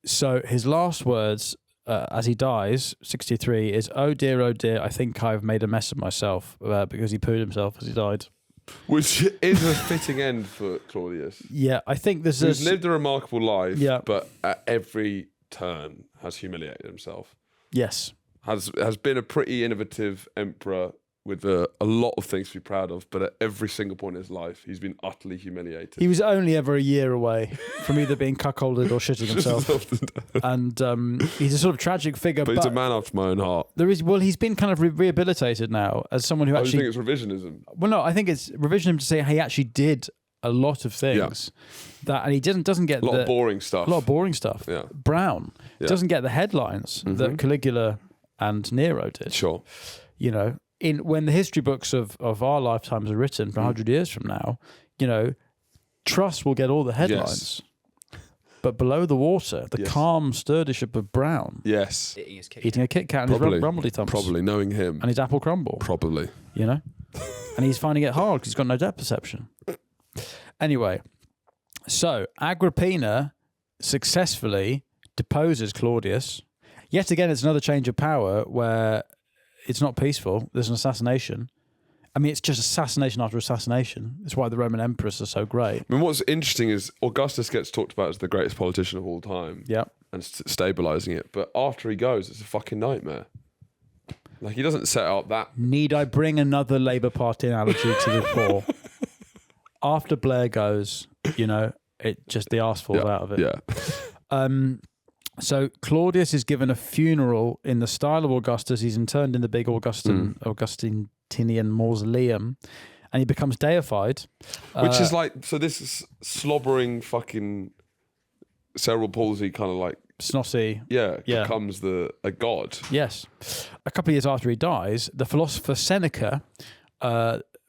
So his last words as he dies, 63, is, oh dear, I think I've made a mess of myself, because he pooed himself as he died. Which is a fitting end for Claudius. Yeah, I think there's He's lived a remarkable life, yeah. but at every turn has humiliated himself. Yes. Has been a pretty innovative emperor with a lot of things to be proud of, but at every single point in his life, he's been utterly humiliated. He was only ever a year away from either being cuckolded or shitting himself. And he's a sort of tragic figure. But he's a man after my own heart. He's been kind of rehabilitated now as someone who actually... I think it's revisionism. Well, no, I think it's revisionism to say he actually did a lot of things. That, and he doesn't get a lot of boring stuff. A lot of boring stuff. Yeah. Brown. Yeah. Doesn't get the headlines that Caligula and Nero did. Sure. You know, when the history books of our lifetimes are written for 100 years from now, you know, Truss will get all the headlines. Yes. But below the water, the calm stewardship of Brown. Yes. Eating a Kit Kat and his rumbledy thumps. Probably, knowing him. And his apple crumble. Probably. You know? And he's finding it hard because he's got no depth perception. Anyway, so Agrippina successfully deposes Claudius. Yet again, it's another change of power where it's not peaceful. There's an assassination. I mean, it's just assassination after assassination. It's why the Roman emperors are so great. I mean, what's interesting is Augustus gets talked about as the greatest politician of all time. Yeah. And stabilising it. But after he goes, it's a fucking nightmare. Like, he doesn't set up that... Need I bring another Labour Party analogy to the fore? After Blair goes, you know, it just the arse falls out of it. Yeah. So Claudius is given a funeral in the style of Augustus. He's interned in the big Augustinian mausoleum, and he becomes deified. Which is like, so this is slobbering fucking cerebral palsy kind of like... Snotty. Yeah, becomes a god. Yes. A couple of years after he dies, the philosopher Seneca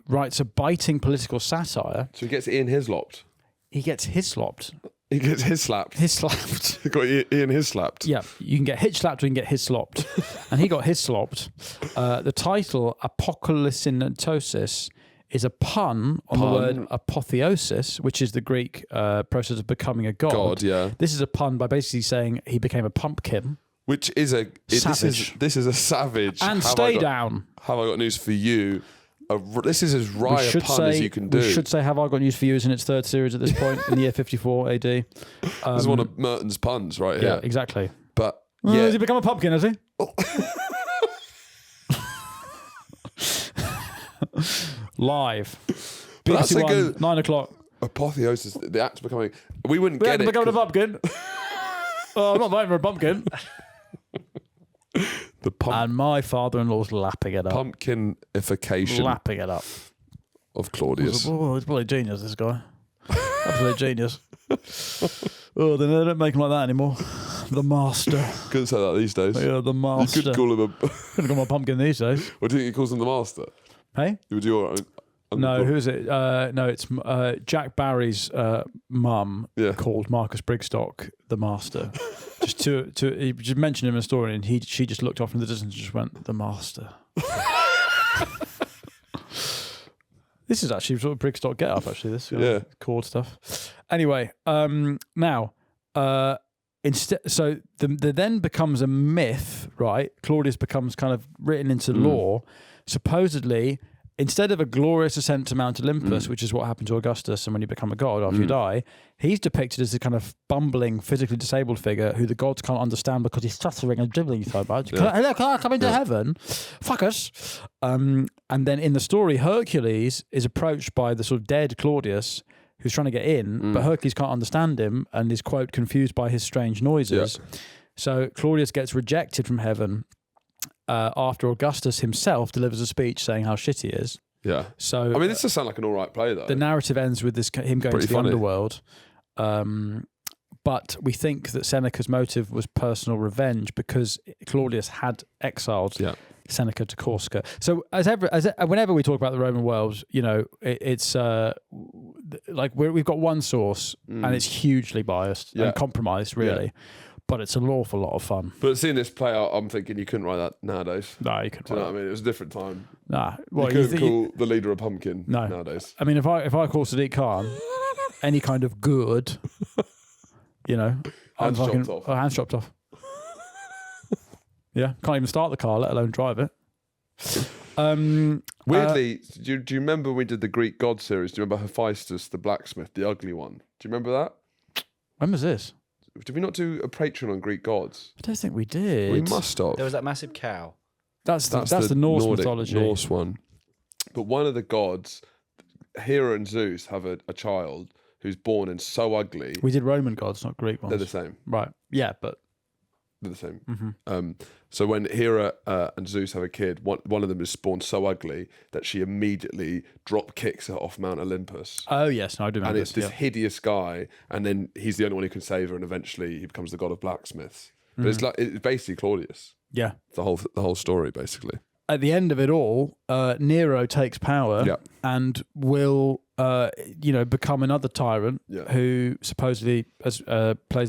writes a biting political satire. So he gets Ian Hisslapped. He gets Hisslapped. He gets Hisslapped. Hisslapped. He got Ian Hisslapped. Yeah, you can get Hitchlapped or you can get Hisslapped. And he got Hisslapped. The title, Apocalypsinatosis, is a pun on the word apotheosis, which is the Greek process of becoming a god. God, yeah. This is a pun by basically saying he became a pumpkin. Which is savage. This is a savage. And stay down. Have I got news for you? This is as wry a pun as you can do. We should say Have I Got News for You is in its third series at this point, in the year 54 AD. This is one of Merton's puns right here. Yeah, exactly. But has he become a pumpkin, has he? Live. That's BBC a One, good 9 o'clock. Apotheosis, the act of becoming... We wouldn't get it. Becoming a pumpkin. I'm not voting for a pumpkin. And my father-in-law's lapping it up. Pumpkinification. Lapping it up. Of Claudius. Oh, he's probably a genius, this guy. Absolute genius. Oh, they don't make him like that anymore. The master. Couldn't say that these days. Yeah, the master. You could call him a... Couldn't call him a pumpkin these days. What do you think he calls him, the master? Hey? Would you... No, who is it? No, it's Jack Barry's mum called Marcus Brigstock the master. He just mentioned him in a story, and she just looked off in the distance and just went, the master. This is actually sort of Brigstock get up, actually, this chord stuff. Anyway, now, instead, so there then becomes a myth, right? Claudius becomes kind of written into law, supposedly... Instead of a glorious ascent to Mount Olympus, which is what happened to Augustus and when you become a god after you die, he's depicted as a kind of bumbling, physically disabled figure who the gods can't understand because he's stuttering and dribbling so much. Can I come into heaven? Fuck us. And then in the story, Hercules is approached by the sort of dead Claudius who's trying to get in, but Hercules can't understand him and is, quote, confused by his strange noises. Yeah. So Claudius gets rejected from heaven after Augustus himself delivers a speech saying how shit he is. Yeah. So I mean, this does sound like an all right play, though. The narrative ends with him going to the underworld. But we think that Seneca's motive was personal revenge because Claudius had exiled Seneca to Corsica. So whenever we talk about the Roman world, it's like we've got one source and it's hugely biased and compromised, really. Yeah. But it's an awful lot of fun. But seeing this play out, I'm thinking you couldn't write that nowadays. No, you couldn't. Do you know what I mean? It was a different time. Nah, you couldn't call the leader a pumpkin nowadays. I mean, if I call Sadiq Khan any kind of good, hands chopped off. Hands chopped off. Yeah, can't even start the car, let alone drive it. Weirdly, do you remember when we did the Greek god series? Do you remember Hephaestus, the blacksmith, the ugly one? Do you remember that? When was this? Did we not do a Patreon on Greek gods? I don't think we did. We must have. There was that massive cow. That's the Norse mythology. Norse one. But one of the gods, Hera and Zeus, have a child who's born and so ugly. We did Roman gods, not Greek ones. They're the same. Right. Yeah, but they're the same. Mm-hmm. So when Hera and Zeus have a kid, one of them is spawned so ugly that she immediately drop kicks her off Mount Olympus. Oh yes, no, I do remember. And it's this hideous guy, and then he's the only one who can save her, and eventually he becomes the god of blacksmiths. But it's basically Claudius. Yeah, the whole story basically. At the end of it all, Nero takes power and will, become another tyrant who supposedly plays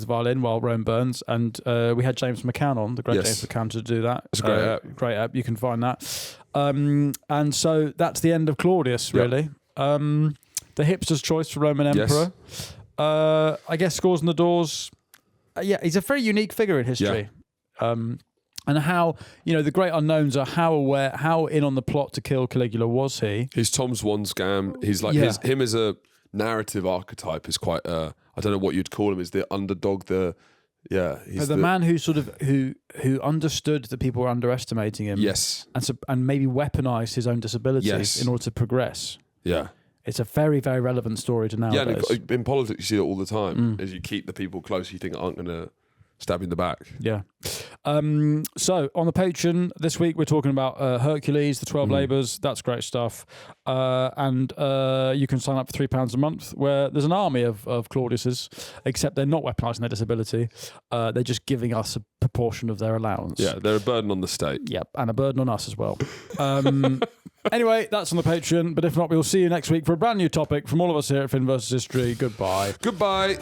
the violin while Rome burns. And we had James McCann on, the great James McCann, to do that. It's a great app. Great app. You can find that. And so that's the end of Claudius, really. The hipster's choice for Roman emperor. I guess scores on the doors. He's a very unique figure in history. And how, the great unknowns are how in on the plot to kill Caligula was he? He's Tom Swan's scam. He's like him as a narrative archetype is quite. I don't know what you'd call him. Is the underdog? He's the man who sort of who understood that people were underestimating him. Yes, and maybe weaponized his own disabilities in order to progress. Yeah. It's a very, very relevant story to nowadays. Yeah, and in politics you see it all the time. As you keep the people close you think aren't going to stab you in the back. Yeah. So on the Patreon this week we're talking about Hercules, the 12 Labours. That's great stuff. And you can sign up for £3 a month, where there's an army of Claudiuses, except they're not weaponising their disability. They're just giving us a proportion of their allowance. Yeah, they're a burden on the state. Yep, and a burden on us as well. Anyway, that's on the Patreon. But if not, we'll see you next week for a brand new topic from all of us here at Finn vs. History. Goodbye. Goodbye.